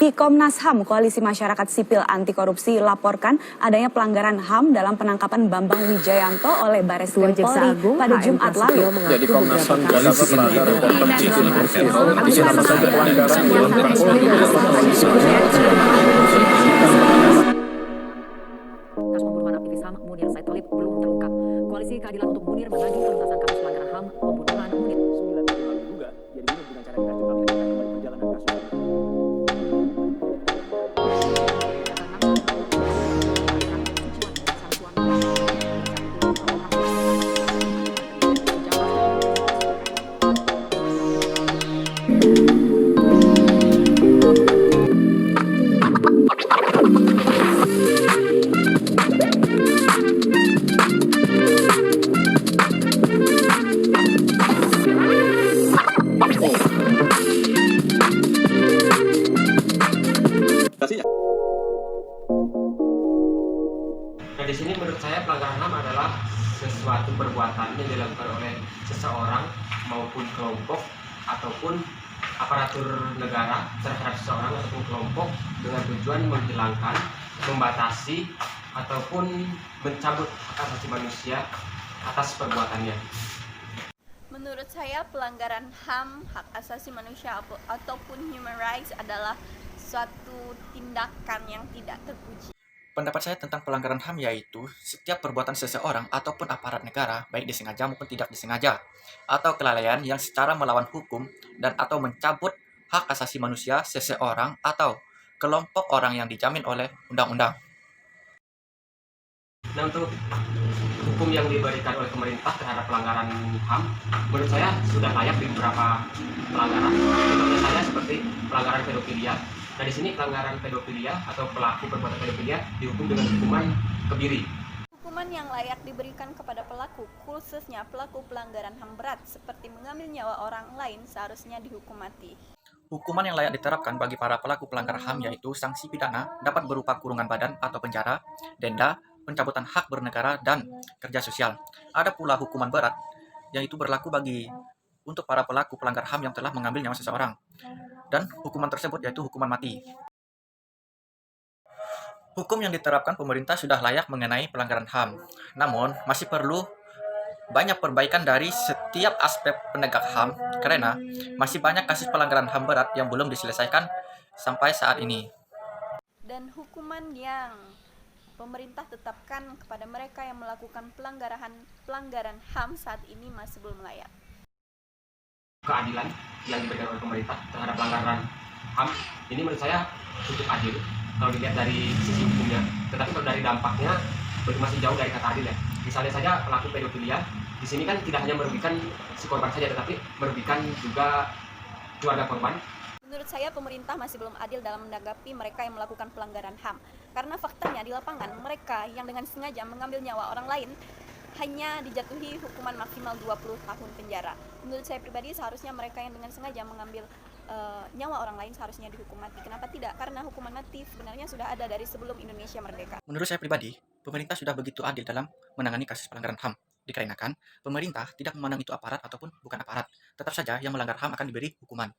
Di Komnas HAM, Koalisi Masyarakat Sipil Anti Korupsi laporkan adanya pelanggaran HAM dalam penangkapan Bambang Wijayanto oleh Bareskrim Polri pada Jumat lalu. Jadi Komnas HAM Koalisi Kasus pembunuhan aktivis HAM Munir Said Thalib belum terungkap. Koalisi Keadilan untuk Munir menagih tuntasan kasus pelanggaran HAM pembunuhan Munir. 9 tahun lalu juga, jadi bingung dengan cara dikasih kami akan kembali perjalanan kasus. Nah, di sini menurut saya pelanggaran HAM adalah sesuatu perbuatan yang dilakukan oleh seseorang maupun kelompok ataupun aparatur negara terhadap seseorang ataupun kelompok dengan tujuan menghilangkan, membatasi ataupun mencabut hak asasi manusia atas perbuatannya. Menurut saya pelanggaran HAM, hak asasi manusia ataupun human rights adalah suatu tindakan yang tidak terpuji. Pendapat saya tentang pelanggaran HAM yaitu setiap perbuatan seseorang ataupun aparat negara, baik disengaja maupun tidak disengaja, atau kelalaian yang secara melawan hukum dan atau mencabut hak asasi manusia seseorang atau kelompok orang yang dijamin oleh undang-undang. Nah, untuk hukum yang diberikan oleh pemerintah terhadap pelanggaran HAM, menurut saya sudah layak di beberapa pelanggaran. Contohnya saya seperti pelanggaran pedofilia. Nah, di sini pelanggaran pedofilia atau pelaku perbuatan pedofilia dihukum dengan hukuman kebiri. Hukuman yang layak diberikan kepada pelaku, khususnya pelaku pelanggaran HAM berat seperti mengambil nyawa orang lain, seharusnya dihukum mati. Hukuman yang layak diterapkan bagi para pelaku pelanggar HAM yaitu sanksi pidana dapat berupa kurungan badan atau penjara, denda, pencabutan hak bernegara, dan kerja sosial. Ada pula hukuman berat, yaitu berlaku untuk para pelaku pelanggar HAM yang telah mengambil nyawa seseorang. Dan hukuman tersebut yaitu hukuman mati. Hukum yang diterapkan pemerintah sudah layak mengenai pelanggaran HAM. Namun, masih perlu banyak perbaikan dari setiap aspek penegak HAM karena masih banyak kasus pelanggaran HAM berat yang belum diselesaikan sampai saat ini. Dan hukuman yang pemerintah tetapkan kepada mereka yang melakukan pelanggaran HAM saat ini masih belum layak. Keadilan yang diberikan oleh pemerintah terhadap pelanggaran HAM ini menurut saya cukup adil kalau dilihat dari sisi hukumnya, tetapi kalau dari dampaknya masih jauh dari kata adil ya. Misalnya saja pelaku pedofilia di sini kan tidak hanya merugikan si korban saja, tetapi merugikan juga keluarga korban. Menurut saya pemerintah masih belum adil dalam menanggapi mereka yang melakukan pelanggaran HAM. Karena faktanya di lapangan mereka yang dengan sengaja mengambil nyawa orang lain hanya dijatuhi hukuman maksimal 20 tahun penjara. Menurut saya pribadi seharusnya mereka yang dengan sengaja mengambil nyawa orang lain seharusnya dihukum mati. Kenapa tidak? Karena hukuman mati sebenarnya sudah ada dari sebelum Indonesia merdeka. Menurut saya pribadi, pemerintah sudah begitu adil dalam menangani kasus pelanggaran HAM. Dikarenakan pemerintah tidak memandang itu aparat ataupun bukan aparat. Tetap saja yang melanggar HAM akan diberi hukuman.